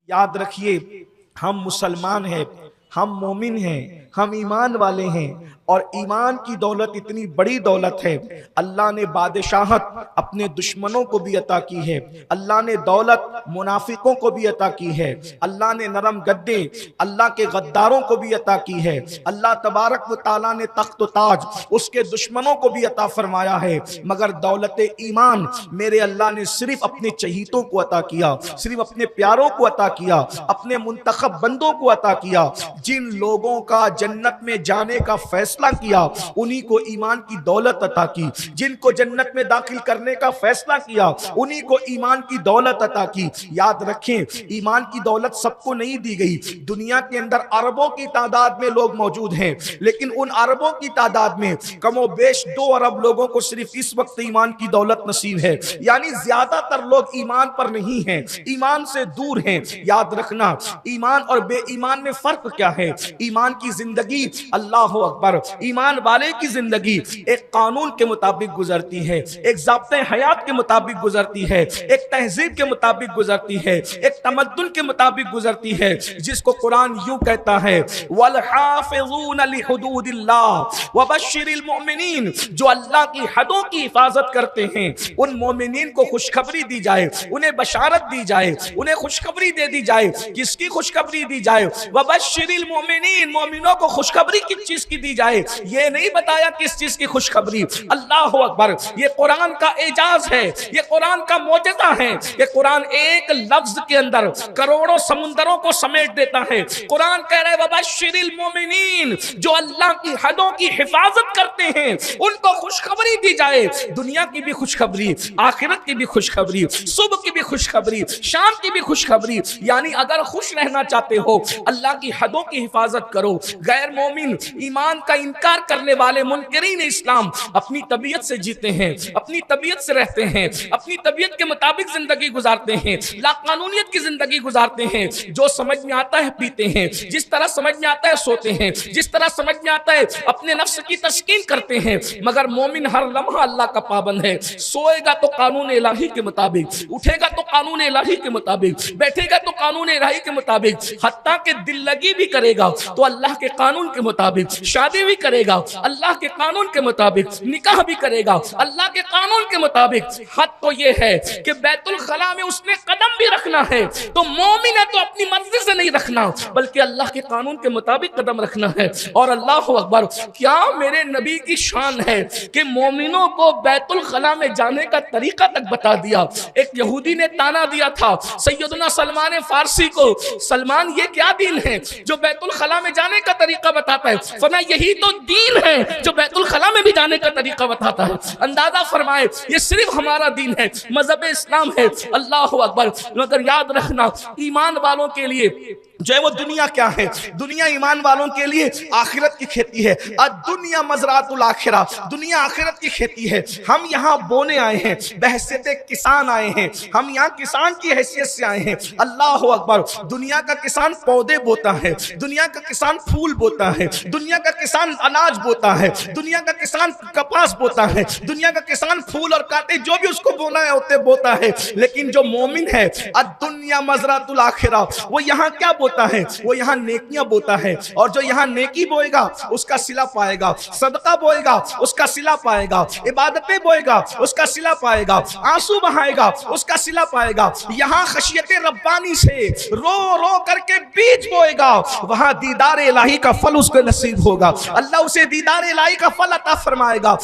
याद रखिए, हम मुसलमान हैं, हम मोमिन हैं, हम ईमान वाले हैं, और ईमान की दौलत इतनी बड़ी दौलत है। अल्लाह ने बादशाहत अपने दुश्मनों को भी अता की है, अल्लाह ने दौलत मुनाफिकों को भी अता की है, अल्लाह ने नरम गद्दे अल्लाह के गद्दारों को भी अता की है, अल्लाह तबारक व तआला ने तख्त व ताज उसके दुश्मनों को भी अता फरमाया है। मगर दौलत ईमान मेरे अल्लाह ने सिर्फ अपने चहीतों को अता किया, सिर्फ अपने प्यारों को अता किया, अपने मुंतखब बंदों को अता किया। जिन लोगों का जन्नत में जाने का फैसला किया उन्हीं को ईमान की दौलत अता की, जिनको जन्नत में दाखिल करने का फैसला किया उन्हीं को ईमान की दौलत अता की। याद रखें, ईमान की दौलत सबको नहीं दी गई। दुनिया के अंदर अरबों की तादाद में लोग मौजूद हैं, लेकिन उन अरबों की तादाद में कमोबेश 2 अरब लोगों को सिर्फ इस वक्त ईमान की दौलत नसीब है। यानी ज्यादातर लोग ईमान पर नहीं हैं, ईमान से दूर हैं। याद रखना, ईमान और बेईमान में फर्क क्या है। ईमान की जिंदगी, अल्लाह अकबर, ईमान वाले की जिंदगी एक कानून के मुताबिक गुजरती है, एक ज़ाब्ते हयात के मुताबिक गुजरती है, एक तहजीब के मुताबिक गुजरती है, एक तमद्दुन के मुताबिक गुजरती है, जिसको कुरान यूं कहता है, वल हाफिज़ून लिहुदूदिल्लाह व बश्शिरिल मुमिनीन, जो अल्लाह की हदों की हिफाजत करते हैं उन मोमिनीन को खुशखबरी दी जाए, उन्हें बशारत दी जाए, उन्हें खुशखबरी दे दी जाए। किसकी खुशखबरी दी जाए? व बश्शिरिल मुमिनीन, मोमिनों को खुशखबरी किस चीज की दी जाए, ये नहीं बताया किस चीज की खुशखबरी। अल्लाह अकबर, ये कुरान का एजाज है, ये कुरान का मोजज़ा है। ये कुरान एक लफ्ज के अंदर करोड़ों समुंदरों को समेट देता है। कुरान कह रहा है वबश्शिरिल मोमिनीन, जो अल्लाह की हदों की हिफाजत करते हैं उनको खुशखबरी दी जाए। दुनिया की भी खुशखबरी, आखिरत की भी खुशखबरी, सुबह की भी खुशखबरी, शाम की भी खुशखबरी। यानी अगर खुश रहना चाहते हो, अल्लाह की हदों की हिफाजत करो। गैर मोमिन, ईमान का इनकार करने वाले मुनकरीन इस्लाम अपनी तबीयत से जीते हैं, अपनी तबीयत से रहते हैं, अपनी तबीयत के मुताबिक जिंदगी गुजारते हैं, लाकानूनियत की जिंदगी गुजारते हैं। जो समझ में आता है पीते हैं, जिस तरह समझ में आता है सोते हैं, जिस तरह समझ में आता है अपने नफ्स की तस्कीन करते हैं। मगर मोमिन हर लम्हा अल्लाह का पाबंद है। सोएगा तो कानून इलाही के मुताबिक, उठेगा तो कानून इलाही के मुताबिक, बैठेगा तो कानून इलाही के मुताबिक, हत्ता के दिल लगी भी करेगा तो अल्लाह के कानून के मुताबिक, शादी भी करेगा अल्लाह के कानून के मुताबिक, निकाह भी करेगा अल्लाह के कानून के मुताबिक। हद तो ये है कि बैतुल खला में उसने कदम भी रखना है तो मोमिन है तो अपनी मर्जी से नहीं रखना, बल्कि अल्लाह के कानून के मुताबिक कदम रखना है। और अल्लाह अकबर, क्या मेरे नबी की शान है कि मोमिनों को बैतुल खला में जाने का तरीका तक बता दिया। एक यहूदी ने ताना दिया था सैयदना सलमान फारसी को, सलमान ये क्या दीन है जो बैतुल खला में जाने का तरीका बताता है? फरमाया यही तो दीन है जो बैतुल खला में भी जाने का तरीका बताता है। अंदाजा फरमाए, ये सिर्फ हमारा दीन है, मजहब इस्लाम है। अल्लाह अकबर। मगर याद रखना, ईमान वालों के लिए जो है वो दुनिया क्या है? दुनिया ईमान वालों के लिए आखिरत की खेती है। दुनिया मजरातुल आखिरा, दुनिया आखिरत की खेती है। हम यहाँ बोने आए हैं, बहसियत किसान आए हैं, हम यहाँ किसान की हैसियत से आए हैं। अल्लाह अकबर। दुनिया का किसान पौधे बोता है, दुनिया का किसान फूल बोता है, दुनिया का किसान अनाज बोता है, दुनिया का किसान कपास बोता है, दुनिया का किसान फूल और कांटे जो भी उसको बोना है होते बोता है। लेकिन जो मोमिन है, दुनिया मजरातुल आखिरा, वो यहाँ क्या बोता है? वो यहाँ नेकियां बोता है। और जो यहाँ नेकी बोएगा उसका सिला पाएगा, सदका बोएगा उसका सिला पाएगा, इबादतें बोएगा उसका सिला पाएगा, आंसू बहाएगा उसका सिला पाएगा। यहाँ खशियत रब्बानी से रो रो करके बीज बोएगा, वहां दीदार इलाही का फल उसको नसीब होगा। अल्लाह उसे दीदार इलाही का फल अता फरमाएगा।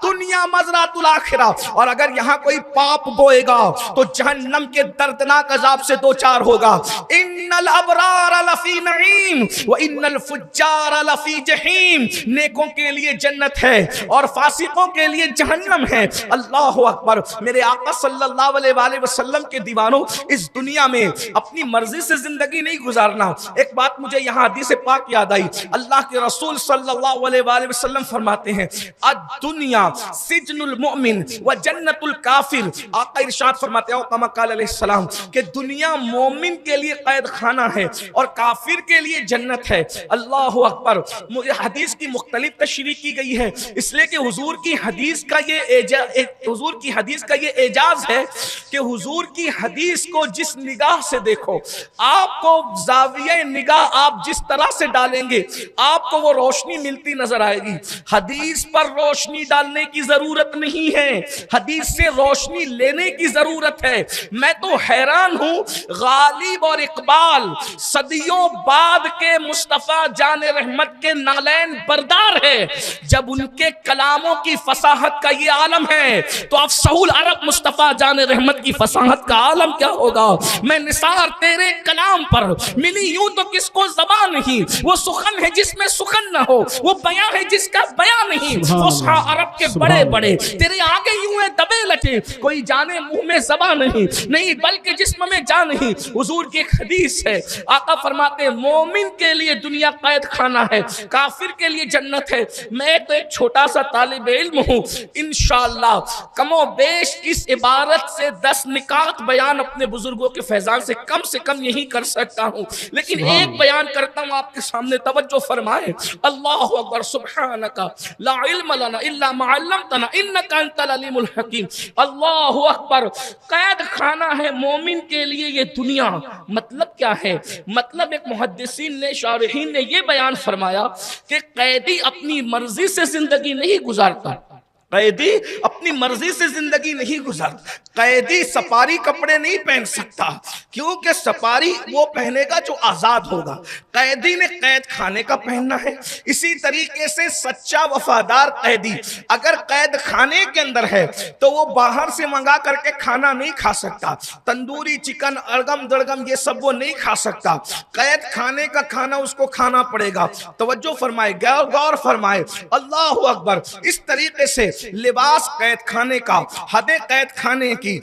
दुनिया मजरातुल आखिरा। और अगर यहाँ कोई पाप बोएगा तो जहन्नम के दर्दनाक अजाब से दो चार होगा। इन्नल अबरार लफी नईम व इन्नल फुज्जार लफी जहीम। नेकों के लिए जन्नत है और फासिकों के लिए जहन्नम है। अल्लाह अकबर। मेरे आका सल्लल्लाहु अलैहि वसल्लम के दीवानों, इस दुनिया में अपनी मर्जी से जिंदगी नहीं गुजारना। एक बात मुझे यहाँ हदीस पाक याद आई। अल्लाह के रसूल सल्लल्लाहु अलैहि वसल्लम फरमाते हैं दुनिया सिजनुल मोमिन व जन्नतुल काफिर। आका इरशाद फरमाते हैं कमा क़ाल अलैहिस्सलाम कि दुनिया मोमिन के लिए कैद खाना है और काफिर के लिए जन्नत है। अल्लाहु अकबर। मुझे हदीस की मुख्तलिफ तशरीह की गई है, इसलिए कि हुजूर की हदीस का ये एजाज है कि हुजूर की हदीस को जिस निगाह से देखो, आपको जाविये निगाह आप जिस तरह से डालेंगे आपको वो रोशनी मिलती नजर आएगी। हदीस पर रोशनी डालने की जरूरत नहीं है, हदीस से रोशनी लेने की जरूरत है। मैं तो हैरान हूं, गालिब और इकबाल सदियों बाद के मुस्तफा जाने रहमत के नालैन बरदार है। जब उनके कलामों की फसाहत का ये आलम है तो अफसहुल अरब मुस्तफा जाने रहमत की फसाहत का आलम क्या होगा। मैं निसार तेरे कलाम पर मिली यूं तो किसको ज़बान नहीं, वो सुखन है जिसमें सुखन ना हो, वो बयां है जिसका बयां नहीं। फुसहा अरब के बड़े बड़े तेरे आगे यूं है दबे लटे, कोई जाने मुंह में ज़बान नहीं बल्कि जिस्म में जान नहीं। हुजूर की एक हदीस है, आका फरमाते हैं मोमिन के लिए दुनिया कैद खाना है, काफिर के लिए जन्नत है। मैं तो एक छोटा सा तालिब इल्म हूँ, इंशाअल्लाह कमो बेश इस इबारत से 10 निकात बयान अपने बुजुर्गों के फैजान से कम यही कर सकता हूँ, लेकिन एक बयान करता हूँ आपके सामने, तवज्जो फरमाए। अल्लाहु अकबर सुब्हानका ला इल्म लना इल्ला मा अल्लमतना इन्नका अंतल अलीमुल हकीम। अल्लाहु अकबर। कैद खाना है मोमिन के लिए ये दुनिया। मतलब क्या है? मतलब एक मुहद्दिसीन ने, शारिहीन ने ये बयान फरमाया कि कैदी अपनी मर्जी से जिंदगी नहीं गुजारता, कैदी अपनी मर्जी से जिंदगी नहीं गुजारता। कैदी सफारी कपड़े नहीं पहन सकता, क्योंकि सफारी वो पहनेगा जो आजाद होगा। कैदी ने कैद खाने का पहनना है। इसी तरीके से सच्चा वफादार कैदी अगर कैद खाने के अंदर है तो वो बाहर से मंगा करके खाना नहीं खा सकता। तंदूरी चिकन, अड़गम दड़गम ये सब वो नहीं खा सकता। कैद खाने का खाना उसको खाना पड़ेगा। तवज्जो फरमाए, गौर फरमाए। अल्लाहु अकबर। इस तरीके से लिबास कैद खाने का, हदें कैद खाने की,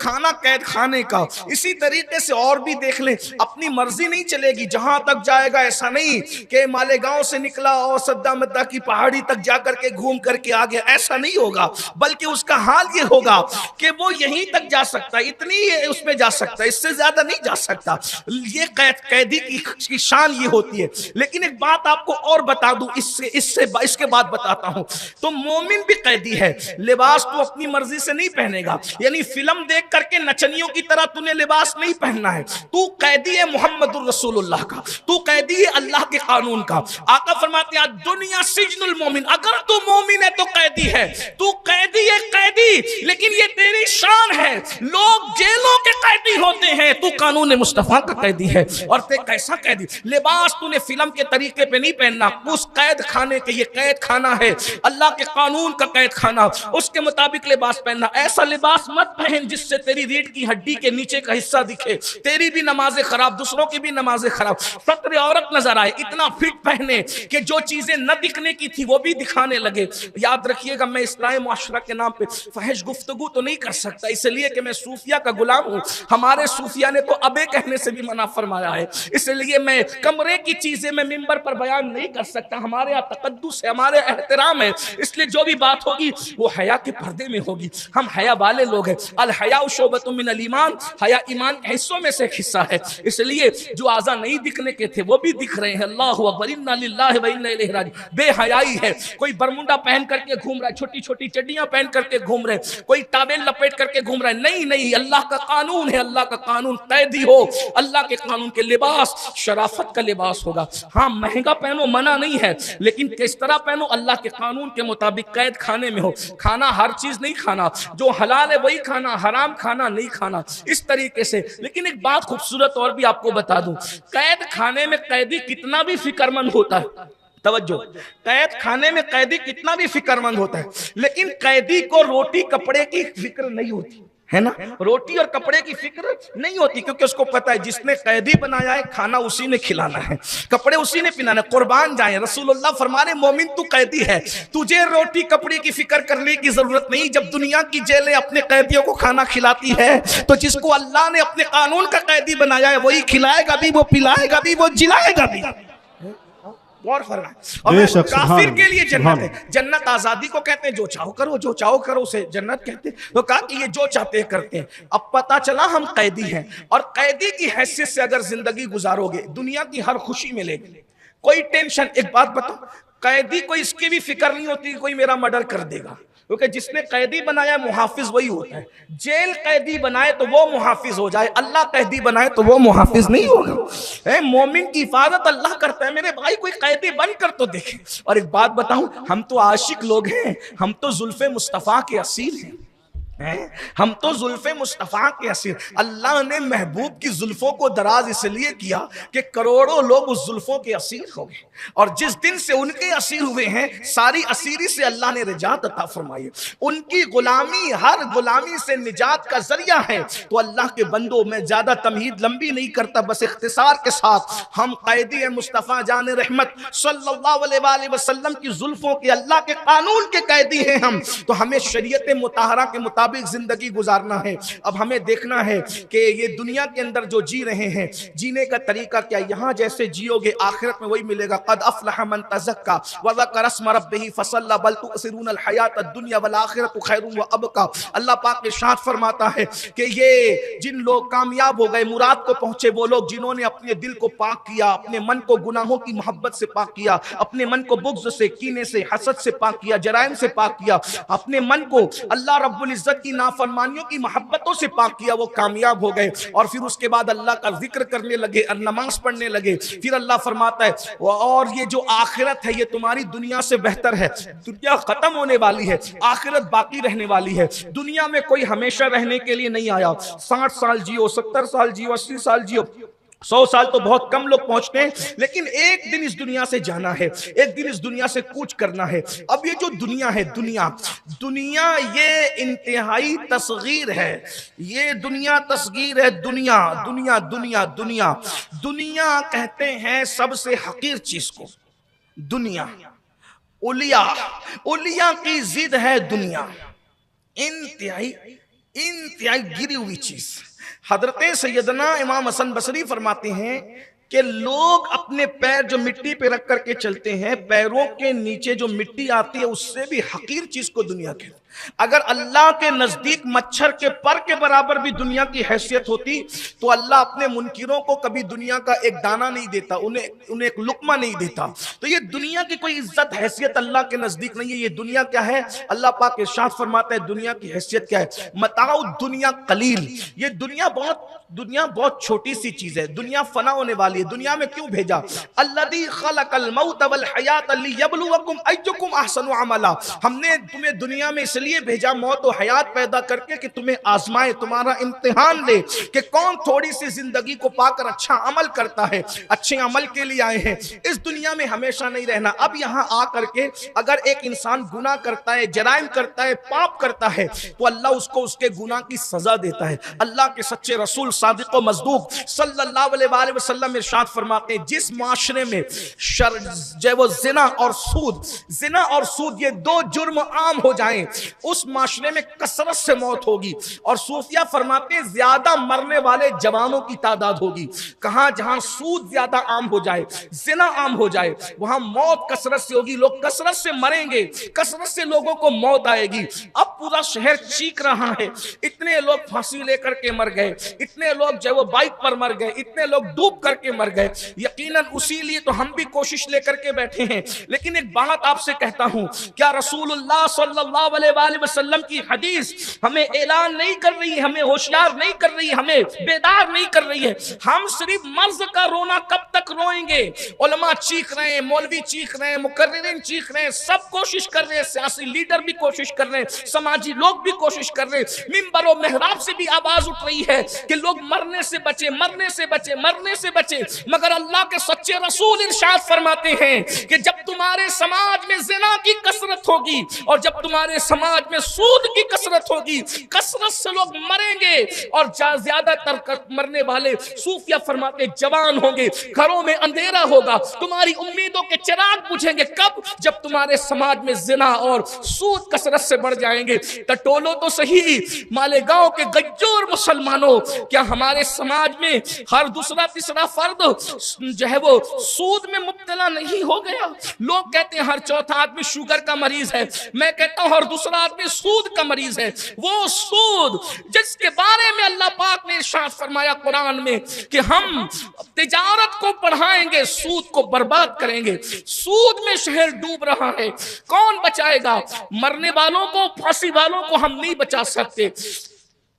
खाना कैद खाने का। इसी तरीके से और भी देख लें, अपनी मर्जी नहीं चलेगी, जहां तक जाएगा ऐसा नहीं कि मालेगांव से निकला और सद्दा मद्दा की पहाड़ी तक जाकर के घूम करके आ गया, ऐसा नहीं होगा। बल्कि उसका हाल ये होगा कि वो यहीं तक जा सकता है, इतनी उसमें जा सकता है, इससे ज्यादा नहीं जा सकता। ये कैदी की शान ये होती है। लेकिन एक बात आपको और बता दूं, इसके बाद बताता हूं। तो मोमिन भी कैदी है, लिबास तो अपनी मर्जी से नहीं पहनेगा, यानी फिल्म देख करके नचनियों की तरह तूने लिबास नहीं पहनना है। तू कैदी है मोहम्मदुर रसूलुल्लाह का, तू कैदी है अल्लाह के कानून का। आका फरमाते हैं दुनिया सिजनुल मोमिन। अगर तू मोमिन है तो कैदी है, तू कैदी है कैदी, लेकिन ये तेरी शान है। लोग जेलों के कैदी होते हैं, तू कानून मुस्तफा का कैदी है। और ते कैसा कैदी? लिबास तूने फिल्म के तरीके पे नहीं पहनना, उस कैद खाने के, ये कैद खाना है अल्लाह के कानून का कैद खाना, उसके मुताबिक लिबास पहनना। ऐसा लिबास मत पहन जिससे तेरी रीढ़ की हड्डी के नीचे का हिस्सा दिखे, तेरी भी नमाजें खराब, दूसरों की भी नमाजें खराब, सत्र औरत नजर आए। इतना फिट पहने कि जो चीजें न दिखने की थी वो भी दिखाने लगे। याद रखिएगा, मैं इस्लाही मुआशरा के नाम पे फहश गुफ्तगू तो नहीं कर सकता, इसलिए कि मैं सूफिया का गुलाम हूँ। हमारे सूफिया ने तो अबे कहने से भी मना फरमाया है, इसलिए मैं कमरे की चीजें मैं मिंबर पर बयान नहीं कर सकता। हमारे यहाँ तकद्दुस है, हमारे एहतराम है, इसलिए जो भी बात होगी वो हया के पर्दे में होगी। हम हया वाले लोग हैं। अल हया शोबतुम मिनल ईमान, हया ईमान के हिस्सों में से एक हिस्सा है। इसलिए जो आज़ा नहीं दिखने के थे वो भी दिख रहे हैं। अल्लाहु अकबर, इन्ना लिल्लाहि व इन्ना इलैहि राजिऊन। बेहयाई है, कोई बरमुंडा पहन करके घूम रहा है, छोटी छोटी चड्डियां पहन करके घूम रहे, कोई टावेल लपेट करके घूम रहा है। नहीं नहीं, अल्लाह का कानून है, अल्लाह का कानून। कैदी हो अल्लाह के कानून के, लिबास शराफत का लिबास होगा। हाँ, महंगा पहनो, मना नहीं है, लेकिन किस तरह पहनो? अल्लाह के कानून के मुताबिक। कैद खाने में हो, खाना हर चीज नहीं खाना, जो हलाल है वही खाना, हराम खाना नहीं खाना, इस तरीके से। लेकिन एक बात खूबसूरत और भी आपको बता दूं, कैद खाने में कैदी कितना भी फिक्रमंद होता है, तवज्जो, कैद खाने में कैदी कितना भी फिक्रमंद होता है, लेकिन कैदी को रोटी कपड़े की फिक्र नहीं होती, है ना। रोटी और कपड़े की फिक्र नहीं होती, क्योंकि उसको पता है जिसने कैदी बनाया है खाना उसी ने खिलाना है, कपड़े उसी ने पहनाना। कुर्बान जाए, रसूलुल्लाह फरमाने मोमिन तू कैदी है, तुझे रोटी कपड़े की फिक्र करने की जरूरत नहीं। जब दुनिया की जेलें अपने कैदियों को खाना खिलाती है, तो जिसको अल्लाह ने अपने कानून का कैदी बनाया है वही खिलाएगा भी, वो पिलाएगा भी, वो जिलाएगा भी। और काफिर के लिए जन्नत है। जन्नत आजादी को कहते हैं, जो चाहो करो, जो चाहो करो उसे जन्नत कहते हैं। तो कहा कि ये जो चाहते हैं करते हैं। अब पता चला हम कैदी हैं, और कैदी की हैसियत से अगर जिंदगी गुजारोगे दुनिया की हर खुशी मिलेगी, कोई टेंशन। एक बात बताओ, कैदी को इसकी भी फिक्र नहीं होती कि कोई मेरा मर्डर कर देगा, क्योंकि जिसने कैदी बनाया मुहाफिज वही होता है। जेल कैदी बनाए तो वो मुहाफिज हो जाए, अल्लाह कैदी बनाए तो वो मुहाफिज नहीं होगा। मोमिन की हिफाजत अल्लाह करता है। मेरे भाई कोई कैदी बनकर तो देखे। और एक बात बताऊं, हम तो आशिक लोग हैं, हम तो जुल्फे मुस्तफा के असीर हैं, हम तो जुल्फे मुस्तफा के असीर। अल्लाह ने महबूब की जुल्फों को दराज इसलिए किया कि करोड़ों लोग उस जुल्फों के असीर हो गए, और जिस दिन से उनके असीर हुए हैं सारी असीरी से अल्लाह ने निजात अता फरमाई। उनकी गुलामी हर गुलामी से निजात का जरिया है। तो अल्लाह के बंदों, में ज्यादा तमहीद लंबी नहीं करता, बस इख्तिसार के साथ हम कैदी मुस्तफा जान रहमत सल्लल्लाहु अलैहि वसल्लम की जुल्फों के, अल्लाह के कानून के कैदी हैं हम। तो हमें शरीयत मुताहरा के मुताबिक जिंदगी गुजारना है। अब हमें देखना है कि ये दुनिया के अंदर जो जी रहे हैं, जीने का तरीका क्या। यहां जैसे जियोगे आखिरत में वही मिलेगा। कद अफलह मन तज़क्का व ज़करा अस्म रब्बिही फसल्ला बल तुअसिरून अल हयात दुनिया वल आखिरतु खैरुन व अबका। अल्लाह पाक इरशाद फरमाता है कि ये जिन लोग कामयाब हो गए, मुराद को पहुंचे, वो लोग जिन्होंने अपने दिल को पाक किया, अपने मन को गुनाहों की मोहब्बत से पाक किया, अपने मन को बुग़्ज़ से, कीने से, हसद से पाक किया, जराइम से पाक किया, अपने मन को अल्लाह रब्बुल इज्जत की नाफरमानियों की मोहब्बतों से पाक किया, वो कामयाब हो गए। और फिर उसके बाद अल्लाह का जिक्र करने लगे, नमाज पढ़ने लगे। फिर अल्लाह फरमाता है और ये जो आखिरत है ये तुम्हारी दुनिया से बेहतर है। दुनिया खत्म होने वाली है, आखिरत बाकी रहने वाली है। दुनिया में कोई हमेशा रहने के लिए नहीं आया। 60 साल जियो, 70 साल जियो, 80 साल जियो, 100 साल तो बहुत कम लोग पहुंचते हैं, लेकिन एक दिन इस दुनिया से जाना है, एक दिन इस दुनिया से कूच करना है। अब ये जो दुनिया है, दुनिया ये इंतहाई तस्गीर है, ये दुनिया तस्गीर है। दुनिया दुनिया दुनिया दुनिया दुनिया कहते हैं सबसे हकीर चीज को। दुनिया उलिया की जिद है दुनिया, इंतहाई गिरी हुई चीज। हजरत सैयदना इमाम हसन बसरी फरमाते हैं कि लोग अपने पैर जो मिट्टी पे रख करके चलते हैं, पैरों के नीचे जो मिट्टी आती है उससे भी हकीर चीज को दुनिया कहते हैं। अगर अल्लाह के नजदीक मच्छर के पर के बराबर भी दुनिया की हैसियत होती तो अल्लाह अपने मुनकिरों को कभी दुनिया का एक दाना नहीं देता, उन्हें एक लुकमा नहीं देता। तो ये दुनिया की कोई इज्जत हैसियत अल्लाह के नजदीक नहीं है। ये दुनिया क्या है, अल्लाह पाक इरशाद फरमाता है दुनिया की हैसियत क्या है, मताउ दुनिया कलील। ये दुनिया बहुत छोटी सी चीज है, दुनिया फना होने वाली है। दुनिया में क्यों भेजा, अल्लज़ी खलक़ल मौत वल हयात लियब्लुवकुम अय्युकुम अहसनु अमला। हमने तुम्हें दुनिया में इसलिए भेजा मौत और हयात पैदा करके कि तुम्हें आजमाए, तुम्हारा इम्तिहान ले कि कौन थोड़ी सी जिंदगी को पाकर अच्छा अमल करता है। अच्छे अमल के लिए आए हैं, इस दुनिया में हमेशा नहीं रहना। अब यहाँ आ करके अगर एक इंसान गुनाह करता है, जराइम करता है, पाप करता है, तो अल्लाह उसको उसके गुनाह की सजा देता है। अल्लाह के सच्चे रसूल सादिक व मज़दूक सल्लल्लाहु अलैहि वसल्लम इरशाद फरमाते हैं, जिस माशरे में जो वो जिना और सूद ये दो जुर्म आम हो जाएं, उस माशरे में कसरत से मौत होगी। और सूफिया फरमाते हैं ज्यादा मरने वाले जवानों की तादाद होगी। कहां जहां सूद ज्यादा आम हो जाए, जिना आम हो जाए, वहां मौत कसरत से होगी। लोग कसरत से मरेंगे, कसरत से लोगों को मौत आएगी। अब पूरा शहर चीख रहा है, इतने लोग फांसी लेकर के मर गए, इतने लोग जो वो बाइक पर मर गए, इतने लोग डूब करके मर गए। यकीनन उसी लिए तो हम भी कोशिश लेकर के बैठे हैं। लेकिन एक बात आपसे कहता हूं, क्या रसूलुल्लाह सल्लल्लाहु अलैहि वसल्लम की हदीस हमें ऐलान नहीं कर रही है, हमें होशियार नहीं कर रही है, हमें बेदार नहीं कर रही है? हम सिर्फ मर्ज का रोना कब तक रोएंगे? उलमा चीख रहे हैं, मौलवी चीख रहे हैं, मुकर्रिरीन चीख रहे हैं, सब कोशिश कर रहे हैं, सियासी लीडर भी कोशिश कर रहे हैं, समाजी लोग भी कोशिश कर रहे, मिंबर और मेहराब से भी आवाज उठ रही है कि लोग मरने से बचे, मरने से बचे, मरने से बचे। मगर अल्लाह के सच्चे रसूल इरशाद फरमाते हैं कि जब तुम्हारे समाज में ज़िना की कसरत होगी और जब तुम्हारे समाज में सूद की कसरत होगी, कसरत से लोग मरेंगे और ज्यादातर मरने वाले सूफिया फरमाते जवान होंगे, घरों में अंधेरा होगा, तुम्हारी उम्मीदों के चिराग बुझेंगे। कब? जब तुम्हारे समाज में ज़िना और सूद कसरत से बढ़ जाएंगे। टटोलो तो सही मालेगांव के गज्जोर मुसलमानों, क्या हमारे समाज में हर दूसरा तीसरा फर्द जो है वो सूद में मुब्तला नहीं हो गया? लोग कहते हैं हर चौथा आदमी शुगर का मरीज है, मैं कहता हूं हर दूसरा आदमी सूद का मरीज है। वो सूद जिसके बारे में अल्लाह पाक ने इरशाद फरमाया कुरान में कि हम तिजारत को बढ़ाएंगे, सूद को बर्बाद करेंगे। सूद में शहर डूब रहा है, कौन बचाएगा? मरने वालों को, फांसी वालों को हम नहीं बचा सकते,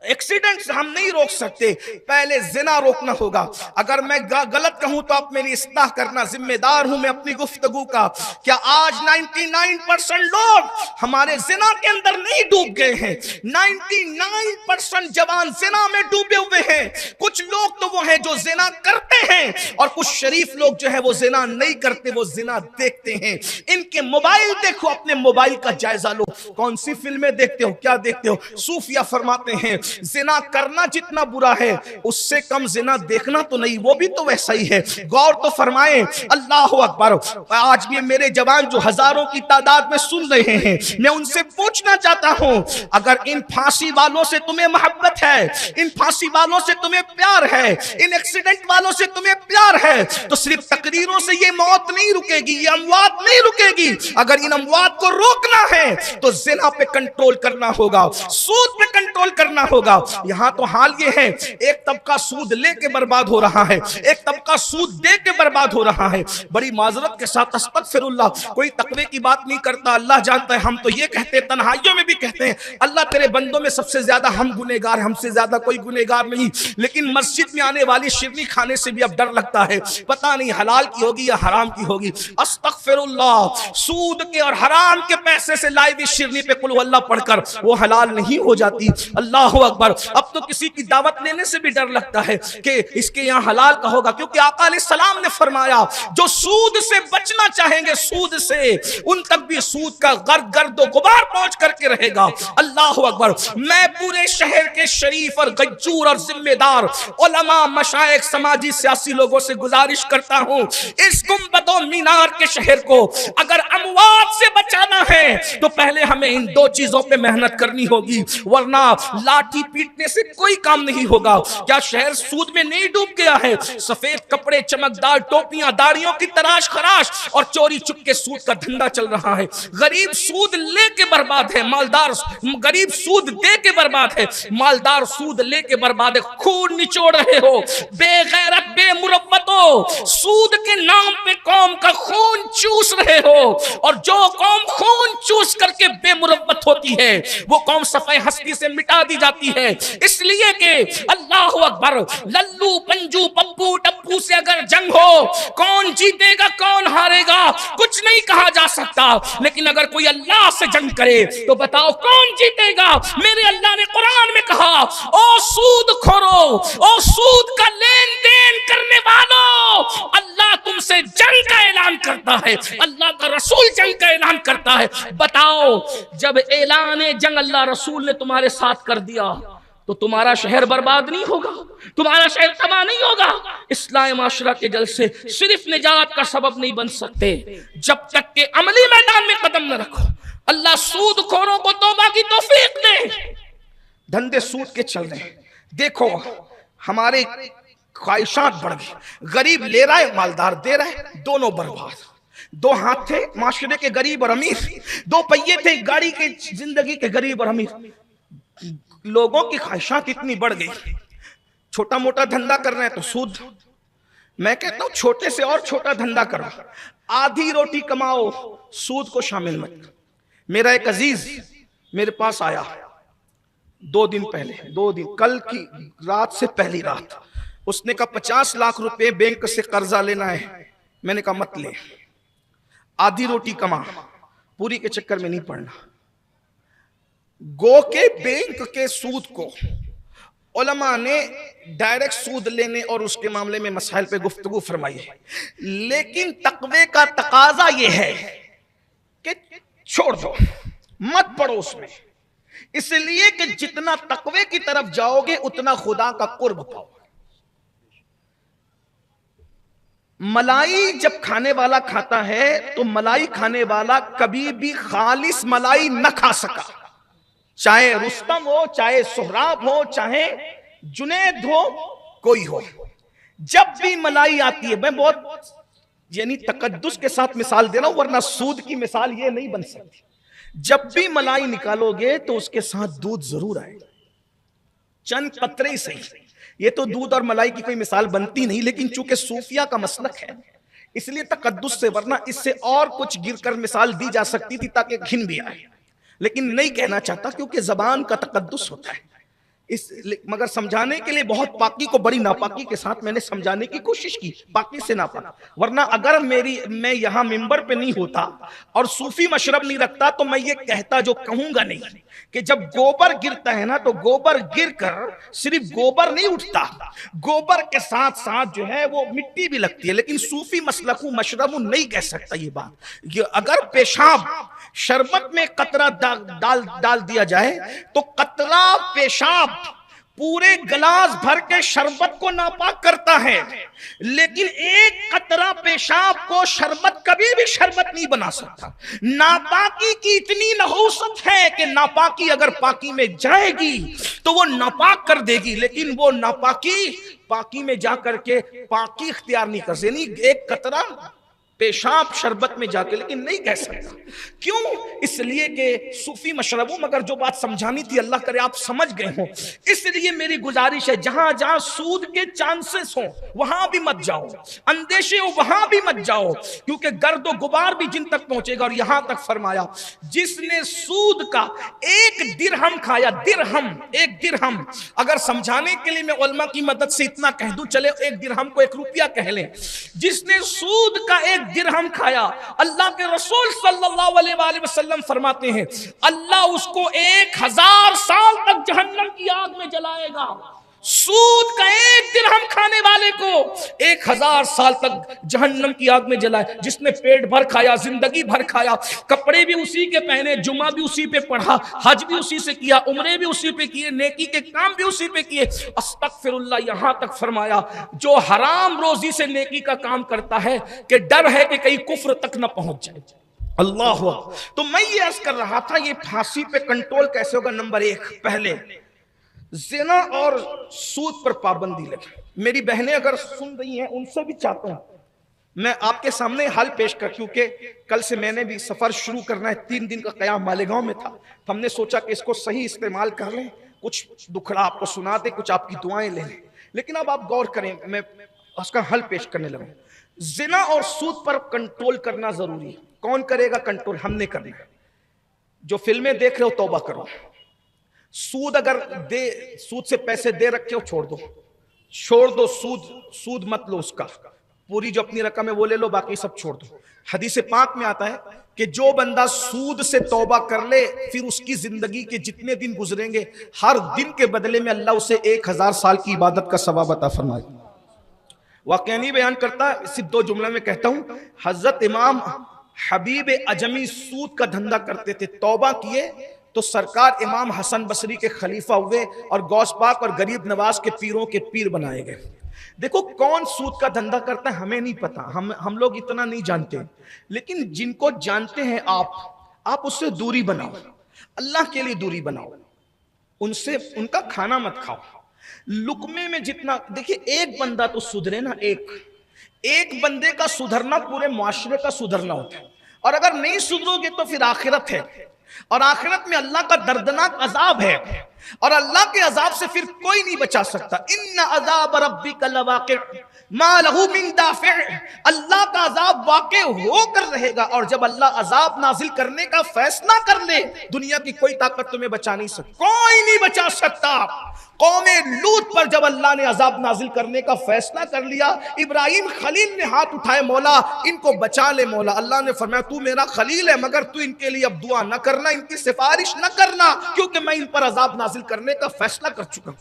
एक्सीडेंट हम नहीं रोक सकते, पहले जिना रोकना होगा। अगर मैं गलत कहूं तो आप मेरी इस्लाह करना, जिम्मेदार हूं मैं अपनी गुफ्तगू का। क्या आज 99% लोग हमारे जिना के अंदर नहीं डूब गए हैं? 99% जवान जिना में डूबे हुए हैं। कुछ लोग तो वो हैं जो जिना करते हैं और कुछ शरीफ लोग जो है वो जिना नहीं करते, वो जिना देखते हैं। इनके मोबाइल देखो, अपने मोबाइल का जायजा लो, कौन सी फिल्में देखते हो, क्या देखते हो? सूफिया फरमाते हैं जिना करना जितना बुरा है उससे कम जिना देखना तो नहीं, वो भी तो वैसा ही है। गौर तो फरमाएं, अल्लाह अकबर। आज भी मेरे जवान जो हजारों की तादाद में सुन रहे हैं, मैं उनसे पूछना चाहता हूं, अगर इन फांसी वालों से तुम्हें मोहब्बत है, इन फांसी वालों से तुम्हें प्यार है, इन एक्सीडेंट वालों से तुम्हें प्यार है, तो सिर्फ तकरीरों से ये मौत नहीं रुकेगी, ये अमवात नहीं रुकेगी। अगर इन अमवात को रोकना है तो जिना पे कंट्रोल करना होगा, सूद पे कंट्रोल करना होगा। यहां तो हाल ये है, एक तबका सूद लेके बर्बाद हो रहा है, एक तबका सूद दे के बर्बाद हो रहा है। बड़ी माजरत के साथ अस्तगफिरुल्लाह, कोई तकवे की बात नहीं करता, अल्लाह जानता है। हम तो ये कहते हैं, तन्हाइयों में भी कहते हैं, अल्लाह तेरे बंदों में सबसे ज्यादा हम गुनेगार, हमसे ज्यादा कोई गुनेगार नहीं। लेकिन मस्जिद में आने वाली शिरनी खाने से भी अब डर लगता है, पता नहीं हलाल की होगी या हराम की होगी। अस्तगफिरुल्लाह, सूद के और हराम के पैसे से लाई हुई शिरनी पे कुल अल्लाह पढ़कर वो हलाल नहीं हो जाती। अल्लाह अकबर। अब तो किसी की दावत लेने से भी डर लगता है कि इसके यहाँ हलाल का होगा, क्योंकि आका अलैहिस्सलाम ने फरमाया जो सूद से बचना चाहेंगे, सूद से, उन तक भी सूद का गर्दो गुबार पहुंच करके रहेगा। अल्लाह अकबर। मैं पूरे शहर के शरीफ और गज्जूर और जिम्मेदार उलमा, मशाइख, समाजी सियासी लोगों से गुजारिश करता हूं, इस गुंबदो मीनार के शहर को अगर अमवात से बचाना है तो पहले हमें इन दो चीजों पे मेहनत करनी होगी, वरना लाठी पीटने से कोई काम नहीं होगा। क्या शहर सूद में नहीं डूब गया है? सफेद कपड़े, चमकदार टोपियां, दाढ़ियों की तराश खराश और चोरी चुपके सूद का धंधा चल रहा है। गरीब सूद लेके बर्बाद है, मालदार गरीब सूद दे के बर्बाद है, मालदार सूद लेके बर्बाद है। खून निचोड़ रहे हो बेगैरत, बेमुरव्वतों, सूद के नाम पे कौम का खून चूस रहे हो। और जो कौम खून चूस करके बेमुरव्वत होती है वो कौम सफाई हस्ती से मिटा दी जाती है। इसलिए कि अल्लाह अकबर, लल्लू पंजू पप्पू टप्पू से अगर जंग हो, कौन जीतेगा कौन हारेगा कुछ नहीं कहा जा सकता। लेकिन अगर कोई अल्लाह से जंग करे तो बताओ कौन जीतेगा? मेरे अल्लाह ने कुरान में कहा, ओ सूद खोरो, ओ सूद का लेन देन करने वालों, अल्लाह तुमसे जंग का ऐलान करता है, अल्लाह का रसूल जंग का ऐलान करता है। बताओ, जब ऐलान जंग अल्लाह रसूल ने तुम्हारे साथ कर दिया तो तुम्हारा शहर बर्बाद नहीं होगा, तुम्हारा शहर तबाह नहीं होगा। इस्लामी माशरा के जलसे सिर्फ निजात का सबब नहीं बन सकते जब तक के अमली मैदान में कदम न रखो। अल्लाह सूद खोरों को तौबा की तौफीक दे। धंधे सूद के चल रहे, देखो हमारे ख्वाहिशात बढ़ गई, गरीब ले रहा है, मालदार दे रहा है, दोनों बर्बाद। दो हाथ थे माशरे के गरीब और अमीर, दो पहिए थे गाड़ी के जिंदगी के गरीब और अमीर। लोगों की ख्वाहिशात इतनी बढ़ गई, छोटा मोटा धंधा कर रहे हैं तो सूद। मैं कहता हूं छोटे से और छोटा धंधा करो, आधी रोटी कमाओ, सूद को शामिल मत करो। मेरा एक अजीज मेरे पास आया 2 दिन पहले, 2 दिन, कल की रात से पहली रात, उसने कहा 50 लाख रुपए बैंक से कर्जा लेना है। मैंने कहा मत ले, आधी रोटी कमा, पूरी के चक्कर में नहीं पड़ना। गो के बैंक के सूद को उलमा ने डायरेक्ट सूद लेने और उसके मामले में मसाइल पे गुफ्तगू फरमाई है, लेकिन तकवे का तकाजा यह है कि छोड़ दो, मत पड़ो उसमें, इसलिए कि जितना तकवे की तरफ जाओगे उतना खुदा का कुर्ब पाओगे। मलाई जब खाने वाला खाता है तो मलाई खाने वाला कभी भी खालिस मलाई न खा सका, चाहे रुस्तम हो, चाहे सोहराब हो, चाहे जुनैद हो, कोई हो। जब भी मलाई आती है, मैं बहुत यानी तकद्दुस के साथ मिसाल दे रहा हूं, वरना सूद की मिसाल ये नहीं बन सकती। जब भी मलाई निकालोगे तो उसके साथ दूध जरूर आएगा, चंद कतरे ही सही। ये तो दूध और मलाई की कोई मिसाल बनती नहीं, लेकिन चूंकि सूफिया का मसलक है इसलिए तकद्दुस से, वरना इससे और कुछ गिरकर मिसाल दी जा सकती थी ताकि घिन भी आए, लेकिन नहीं कहना चाहता क्योंकि जबान का तकद्दुस होता है। इस मगर समझाने के लिए बहुत पाकी को बड़ी नापाकी के साथ मैंने समझाने की कोशिश की, पाकी से नापाक। वरना अगर मैं यहां मिंबर पे नहीं होता और सूफी मशरब नहीं रखता तो मैं ये कहता जो कहूंगा नहीं कि जब गोबर गिरता है ना तो गोबर गिरकर सिर्फ गोबर नहीं उठता, गोबर के साथ साथ जो है वो मिट्टी भी लगती है। लेकिन सूफी मसलकू मशरबू नहीं कह सकता ये बात। ये अगर पेशाब शरबत में कतरा डाल दिया जाए तो कतरा पेशाब पूरे गिलास भर के शरबत को नापाक करता है, लेकिन एक कतरा पेशाब को शरबत कभी भी शरबत नहीं बना सकता। नापाकी की इतनी नहूसत है कि नापाकी अगर पाकी में जाएगी तो वो नापाक कर देगी, लेकिन वो नापाकी पाकी में जाकर के पाकी इख्तियार नहीं कर सकती। एक कतरा पेशाब शरबत में जाके, लेकिन नहीं कह सकता। क्यों? इसलिए कि सूफी मशरबू, मगर जो बात समझानी थी अल्लाह करे आप समझ गए हो। इसलिए मेरी गुजारिश है जहां जहां सूद के चांसेस हो वहां भी मत जाओ, अंदेशे हो वहां भी मत जाओ, क्योंकि गर्दो गुबार भी जिन तक पहुंचेगा। और यहां तक फरमाया जिसने सूद का एक दिरहम खाया, दिरहम, एक दिरहम, अगर समझाने के लिए मैं उलमा की मदद से इतना कह दूं, चले एक दिरहम को एक रुपया कह लें, जिसने सूद का एक दिरहम खाया, अल्लाह के रसूल सल्लल्लाहु अलैहि वसल्लम फरमाते हैं अल्लाह उसको 1000 साल तक जहन्नम की आग में जलाएगा। सूद का एक दिरहम खाने वाले को 1000 साल तक जहन्नम की आग में जलाए। जिसने पेट भर खाया, जिंदगी भर खाया, कपड़े भी उसी के पहने, जुमा भी उसी पे पढ़ा, हज भी उसी से किया, उम्रे भी उसी पे किए, नेकी के काम भी उसी पे किए, अस्तगफिरुल्लाह, यहां तक फरमाया जो हराम रोजी से नेकी का काम करता है कि डर है कि कहीं कुफ्र तक न पहुंच जाए। अल्लाह। तो मैं ये अर्ज कर रहा था ये फांसी पे कंट्रोल कैसे होगा। नंबर 1, पहले ज़िना और सूद पर पाबंदी लगे। मेरी बहनें अगर सुन रही हैं उनसे भी चाहता हूं मैं आपके सामने हल पेश कर, क्योंकि कल से मैंने भी सफर शुरू करना है। 3 दिन का क़याम मालेगांव में था, तो हमने सोचा कि इसको सही इस्तेमाल कर लें, कुछ दुखड़ा आपको सुना दे, कुछ आपकी दुआएं ले लें। लेकिन अब आप गौर करें, मैं उसका हल पेश करने लगा। ज़िना और सूद पर कंट्रोल करना जरूरी है। कौन करेगा कंट्रोल? हमने करना है। जो फिल्में देख रहे हो तौबा करो। सूद अगर सूद से पैसे दे रखे हो छोड़ दो, सूद मत लो, उसका पूरी जो अपनी रकम है वो ले लो, बाकी सब छोड़ दो। हदीस पाक में आता है कि जो बंदा सूद से तौबा कर ले फिर उसकी जिंदगी के जितने दिन गुजरेंगे हर दिन के बदले में अल्लाह उसे 1000 साल की इबादत का सवाब अता फरमाए। वाक़या नहीं बयान करता, सिर्फ 2 जुमला में कहता हूं। हजरत इमाम हबीब अजमी सूद का धंधा करते थे, तौबा किए तो सरकार इमाम हसन बसरी के खलीफा हुए और गौस पाक और गरीब नवाज के पीरों के पीर बनाए गए। देखो कौन सूद का धंधा करता है हमें नहीं पता, हम लोग इतना नहीं जानते, लेकिन जिनको जानते हैं आप उससे दूरी बनाओ, अल्लाह के लिए दूरी बनाओ, उनसे उनका खाना मत खाओ। लुकमे में जितना, देखिए एक बंदा तो सुधरे ना, एक बंदे का सुधरना पूरे मुआशरे का सुधरना होता है। और अगर नहीं सुधरोगे तो फिर आखिरत है, और आखिरत में अल्लाह का दर्दनाक अजाब है। और अल्लाह के अजाब से फिर कोई नहीं बचा सकता। इन्ना अज़ाब रब्बिका लवाक़ि मा लहू मिन दाफ़िअ, अल्लाह का अजाब वाक़े होकर रहेगा। और जब अल्लाह अजाब नाजिल करने का फैसला कर ले, दुनिया की कोई ताकत तुम्हें बचा नहीं सकती, कोई नहीं बचा सकता। कौमे लूत पर जब अल्लाह ने अजाब नाजिल करने का फैसला कर लिया, इब्राहिम खलील ने हाथ उठाए, मौला इनको बचा ले मौला। अल्लाह ने फरमाया तू मेरा खलील है, मगर तू इनके लिए अब दुआ न करना, इनकी सिफारिश न करना, क्योंकि मैं इन पर अजाब नाजिल करने का फैसला कर चुका हूं।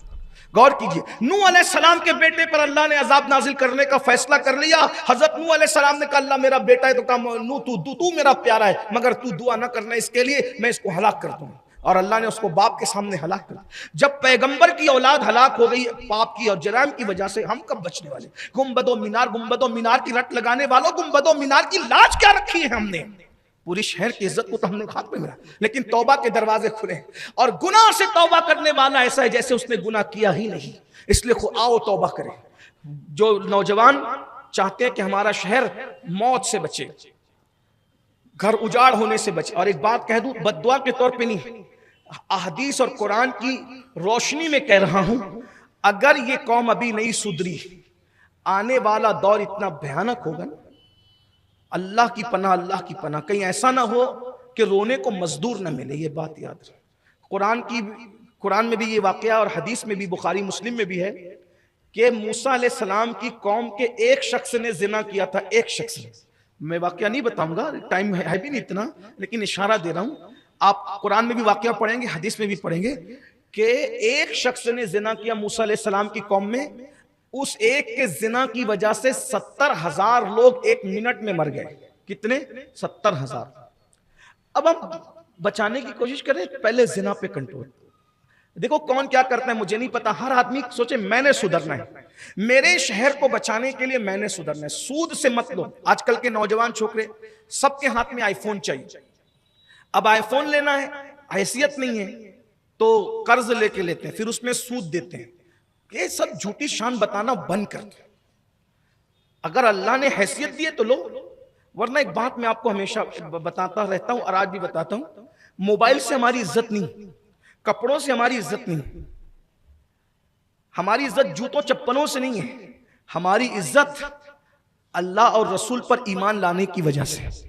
गौर कीजिए, नूह अलैहिस्सलाम के बेटे पर अल्लाह ने अजाब नाजिल करने का फैसला कर लिया। हजरत नूह अलैहिस्सलाम ने कहा अल्लाह मेरा बेटा है, तो कहा नूह तू मेरा प्यारा है, मगर तू दुआ न करना इसके लिए, मैं इसको हलाक कर दूंगा। और अल्लाह ने उसको बाप के सामने हलाक कर। जब पैगंबर की औलाद हलाक हो गई पाप की और जराम की वजह से, हम कब बचने वाले? गुंबदो मीनार की रट लगाने वालों, गुंबदो मीनार की लाज क्या रखी है हमने? पूरी शहर की इज्जत को तो हमने खाक में मिला, लेकिन तौबा के दरवाजे खुले और गुनाह से तौबा करने वाला ऐसा है जैसे उसने गुनाह किया ही नहीं। इसलिए आओ तौबा करें। जो नौजवान चाहते हैं कि हमारा शहर मौत से बचे, घर उजाड़ होने से बचे, और एक बात कह दूं, बद्दुआ के तौर पे नहीं, अहदीस और कुरान की रोशनी में कह रहा हूं, अगर ये कौम अभी नहीं सुधरी, आने वाला दौर इतना भयानक होगा, अल्लाह की पनाह, अल्लाह की पनाह, कहीं ऐसा ना हो कि रोने को मजदूर ना मिले। ये बात याद रहे। कुरान में भी ये वाकया और हदीस में भी, बुखारी मुस्लिम में भी है कि मूसा अलैहिस्सलाम की कौम के एक शख्स ने जिना किया था, एक शख्स ने। मैं वाकया नहीं बताऊंगा, टाइम है भी नहीं इतना, लेकिन इशारा दे रहा हूं। आप कुरान में भी वाकया पढ़ेंगे, हदीस में भी पढ़ेंगे कि एक शख्स ने जिना किया मूसा अलैहिस्सलाम की कौम में। उस एक के जिना की वजह से 70,000 लोग एक मिनट में मर गए। कितने? 70,000। अब हम बचाने की कोशिश करें, पहले जिना पे कंट्रोल। देखो कौन क्या करता है मुझे नहीं पता, हर आदमी सोचे मैंने सुधरना है, मेरे शहर को बचाने के लिए मैंने सुधरना है। सूद से मत लो। आजकल के नौजवान छोकरे सबके हाथ में आईफोन चाहिए। अब आईफोन लेना है, हैसियत नहीं है तो कर्ज लेके लेते हैं, फिर उसमें सूद देते हैं। ये सब झूठी शान बताना बंद कर दो। अगर अल्लाह ने हैसियत दी है तो लो, वरना एक बात मैं आपको हमेशा बताता रहता हूं और आज भी बताता हूं, मोबाइल से हमारी इज्जत नहीं, कपड़ों से हमारी इज्जत नहीं, हमारी इज्जत जूतों चप्पलों से नहीं है, हमारी इज्जत अल्लाह और रसूल पर ईमान लाने की वजह से।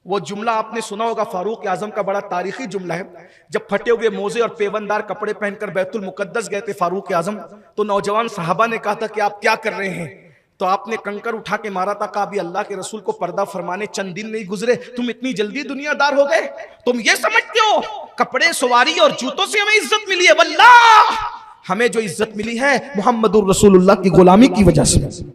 वो जुमला आपने सुना होगा, फारूक आजम का बड़ा तारीखी जुमला है। जब फटे हुए मोजे और पेवनदार कपड़े पहनकर बैतुल मुकद्दस गए थे फारूक आजम, तो नौजवान साहबा ने कहा था कि आप क्या कर रहे हैं? तो आपने कंकर उठा के मारा था, कहा अभी अल्लाह के रसूल को पर्दा फरमाने चंद दिन नहीं गुजरे, तुम इतनी जल्दी दुनियादार हो गए? तुम ये समझते हो कपड़े, सवारी और जूतों से हमें इज्जत मिली है? वल्लाह हमें जो इज्जत मिली है मोहम्मदुर रसूलुल्लाह की गुलामी की वजह से।